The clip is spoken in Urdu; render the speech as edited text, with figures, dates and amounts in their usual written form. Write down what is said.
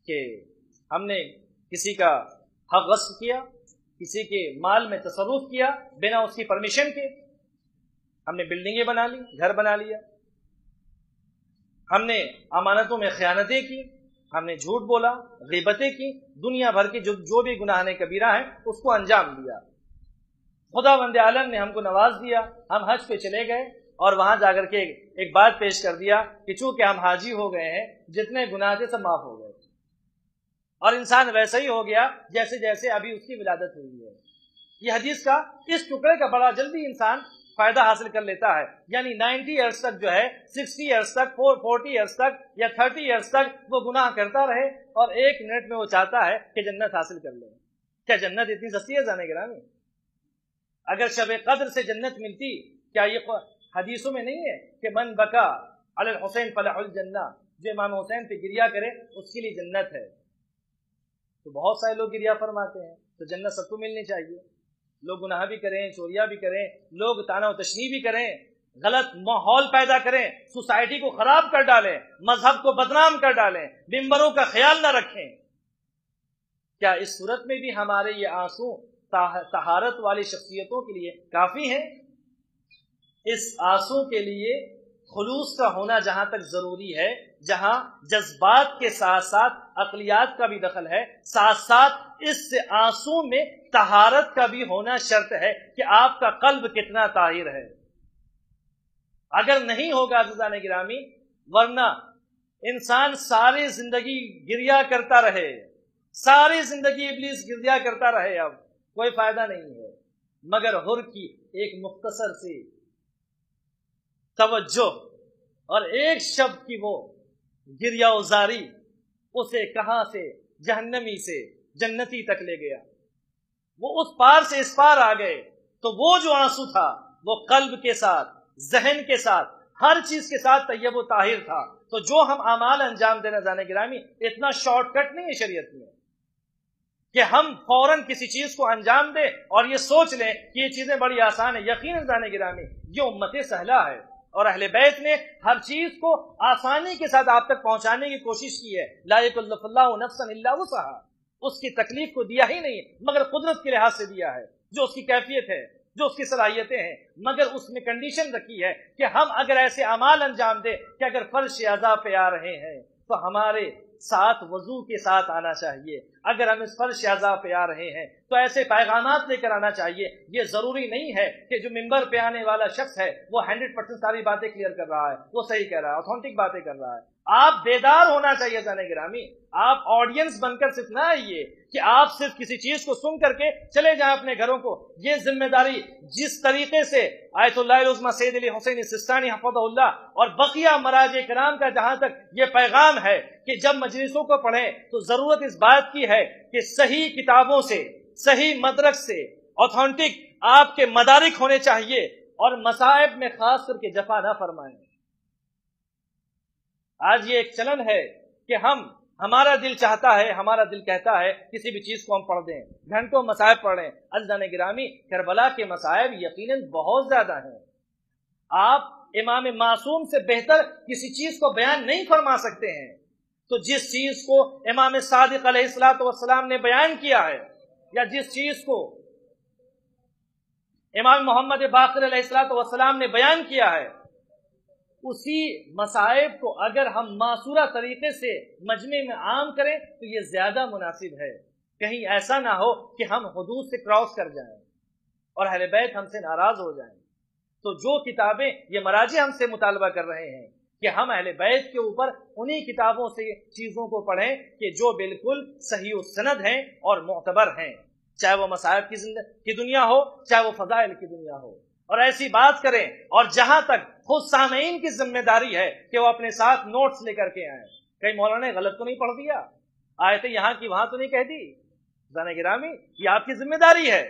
کہ ہم نے کسی کا حق غصب کیا، کسی کے مال میں تصرف کیا بنا اس کی پرمیشن کے، ہم نے بلڈنگیں بنا لی، گھر بنا لیا، ہم نے امانتوں میں خیانتیں کی، ہم نے جھوٹ بولا، غیبتیں کی، دنیا بھر کی جو بھی گناہ کبیرہ ہیں اس کو انجام دیا۔ خدا بند عالم نے ہم کو نواز دیا، ہم حج پہ چلے گئے اور وہاں جا کر کے ایک بات پیش کر دیا کہ چونکہ ہم حاجی ہو گئے ہیں، جتنے گناہ تھے سب معاف ہو گئے، اور انسان ویسا ہی ہو گیا جیسے جیسے ابھی اس کی ولادت ہوئی ہے۔ یہ حدیث کا اس ٹکڑے کا بڑا جلدی انسان فائدہ حاصل کر لیتا ہے، یعنی 90 ایئرس تک جو ہے، 60 ایئرس تک، 40 ایئرس تک یا 30 ایئرس تک وہ گناہ کرتا رہے اور 1 منٹ میں وہ چاہتا ہے کہ جنت حاصل کر لے۔ کیا جنت اتنی سستی ہے جانے گرامی؟ اگر شب قدر سے جنت ملتی، کیا یہ حدیثوں میں نہیں ہے کہ من بکا علی الحسین فلح الجنہ، جو امام حسین پہ گریا کرے اس کے لیے جنت ہے؟ تو بہت سارے لوگ گریا فرماتے ہیں، تو جنت سب کو ملنی چاہیے۔ لوگ گناہ بھی کریں، چوریاں بھی کریں، لوگ طعن و تشنیع بھی کریں، غلط ماحول پیدا کریں، سوسائٹی کو خراب کر ڈالیں، مذہب کو بدنام کر ڈالیں، ممبروں کا خیال نہ رکھیں، کیا اس صورت میں بھی ہمارے یہ آنسو طہارت والی شخصیتوں کے لیے کافی ہیں؟ اس آنسو کے لیے خلوص کا ہونا جہاں تک ضروری ہے، جہاں جذبات کے ساتھ ساتھ عقلیات کا بھی دخل ہے، ساتھ ساتھ اس سے آنسو میں طہارت کا بھی ہونا شرط ہے کہ آپ کا قلب کتنا طاہر ہے۔ اگر نہیں ہوگا عزیزان گرامی، ورنہ انسان ساری زندگی گریا کرتا رہے، ساری زندگی ابلیس گریا کرتا رہے، اب کوئی فائدہ نہیں ہے، مگر حر کی ایک مختصر سی توجہ اور ایک شب کی وہ گریہ ازاری اسے کہاں سے جہنمی سے جنتی تک لے گیا۔ وہ اس پار سے اس پار آ گئے، تو وہ جو آنسو تھا وہ قلب کے ساتھ، ذہن کے ساتھ، ہر چیز کے ساتھ طیب و طاہر تھا۔ تو جو ہم اعمال انجام دینا جانے گرامی، اتنا شارٹ کٹ نہیں ہے شریعت میں کہ ہم فوراً کسی چیز کو انجام دیں اور یہ سوچ لیں کہ یہ چیزیں بڑی آسان ہیں۔ یقیناً جانے گرامی، یہ امت سہلا ہے اور اہل بیت نے ہر چیز کو آسانی کے ساتھ آپ تک پہنچانے کی کوشش کی ہے۔ لا یکلف اللہ نفسا الا وسعہا، اس کی تکلیف کو دیا ہی نہیں مگر قدرت کے لحاظ سے دیا ہے، جو اس کی کیفیت ہے، جو اس کی صلاحیتیں ہیں، مگر اس میں کنڈیشن رکھی ہے کہ ہم اگر ایسے اعمال انجام دیں کہ اگر فرش عزا پہ آ رہے ہیں تو ہمارے ساتھ وضو کے ساتھ آنا چاہیے، اگر ہم اس فرش عزا پہ آ رہے ہیں تو ایسے پیغامات لے کر آنا چاہیے۔ یہ ضروری نہیں ہے کہ جو ممبر پہ آنے والا شخص ہے وہ 100% ساری باتیں کلیئر کر رہا ہے، وہ صحیح کہہ رہا ہے، اوتھینٹک باتیں کر رہا ہے۔ آپ بیدار ہونا چاہیے جانے گرامی، آپ آڈینس بن کر صرف نہ آئیے کہ آپ صرف کسی چیز کو سن کر کے چلے جائیں اپنے گھروں کو۔ یہ ذمہ داری جس طریقے سے آیت اللہ العظمہ سید علی حسین سستانی حفظہ اللہ اور بقیہ مراجع کرام کا جہاں تک یہ پیغام ہے کہ جب مجلسوں کو پڑھیں تو ضرورت اس بات کی ہے کہ صحیح کتابوں سے، صحیح مدرک سے، اوتھینٹک آپ کے مدارک ہونے چاہیے، اور مصائب میں خاص کر کے جفا نہ فرمائیں۔ آج یہ ایک چلن ہے کہ ہمارا دل چاہتا ہے، ہمارا دل کہتا ہے کسی بھی چیز کو ہم پڑھ دیں، گھنٹوں مصائب پڑھ لیں۔ عزیزان گرامی، کربلا کے مصائب یقیناً بہت زیادہ ہیں، آپ امام معصوم سے بہتر کسی چیز کو بیان نہیں فرما سکتے ہیں۔ تو جس چیز کو امام صادق علیہ السلام نے بیان کیا ہے، یا جس چیز کو امام محمد باقر علیہ السلام نے بیان کیا ہے، اسی مصائب کو اگر ہم معصورہ طریقے سے مجمع میں عام کریں تو یہ زیادہ مناسب ہے۔ کہیں ایسا نہ ہو کہ ہم حدود سے کراس کر جائیں اور اہل بیت ہم سے ناراض ہو جائیں۔ تو جو کتابیں یہ مراجع ہم سے مطالبہ کر رہے ہیں کہ ہم اہل بیت کے اوپر انہی کتابوں سے چیزوں کو پڑھیں کہ جو بالکل صحیح السند ہیں اور معتبر ہیں، چاہے وہ مصائب کی دنیا ہو، چاہے وہ فضائل کی دنیا ہو، اور ایسی بات کریں۔ اور جہاں تک خود سامعین کی ذمہ داری ہے کہ وہ اپنے ساتھ نوٹس لے کر کے آئیں، کہیں مولانا نے غلط تو نہیں پڑھ دیا، آیتیں یہاں کی وہاں تو نہیں کہہ دی؟ جانے گرامی، یہ آپ کی ذمہ داری ہے